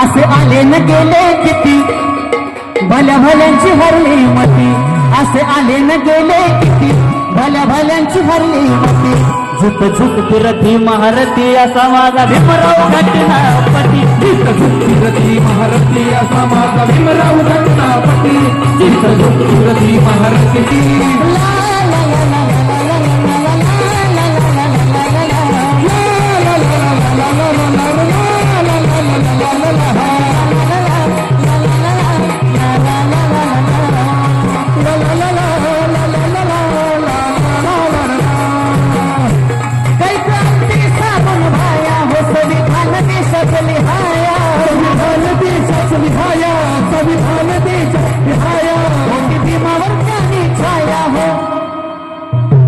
असे आले न गेले किती भल्या भल्यांची हरली मती, असे आले न गेले किती भल्या भल्यांची हरली मती. झुक झुक फिरती महारथी असा माझा भीमराव घटनापती. झुक झुक फिरती महारथी असा माझा भीमराव घटनापती. झुक झुक फिरती महारथी.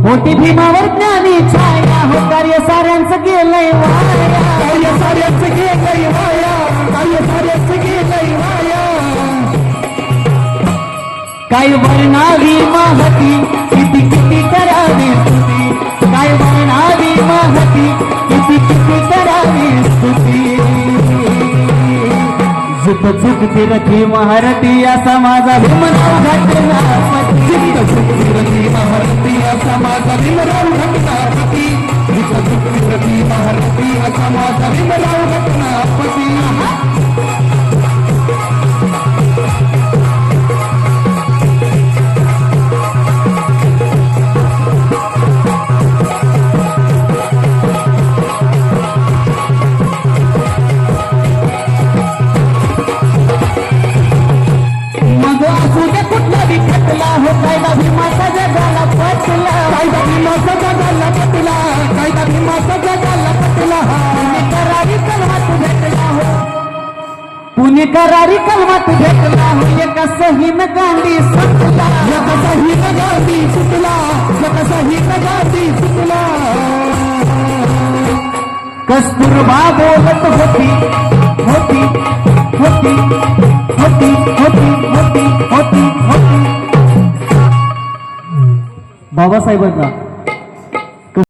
मोठी भीमावर ज्ञानी छाया हो. कार्य साऱ्यांचं गेलंय वाया, कार्य साऱ्यांचं गेलंय वाया, कार्य साऱ्यांचं गेलंय वाया. काय वर्णावी महती किती किती करावी स्तुती, काय वर्णावी महती किती किती करावी स्तुती. झुक झुक फिरती महारथी असा माझा भीमराव घटनापती. झुक झुक फिरती महारथी असा माझा भीमराव घटनापती. झुक झुक फिरती महारथी असा माझा भीमराव घटनापती. कुठला बी खटला हो, कायदा भीमाचा जगाला पटला, कायदा भीमाचा जगाला पटला, कायदा भीमाचा जगाला पटला. पुणे करारी कलमात भेटला हो, पुणे करारी कलमात भेटला हो. एका सहीन गांधी सुटला, एका सहीन गांधी सुटला, एका सहीन गांधी सुटला. कस्तुरबा बोलत होती होती होती होती होती होती होती होती. बाबासाहेबांचा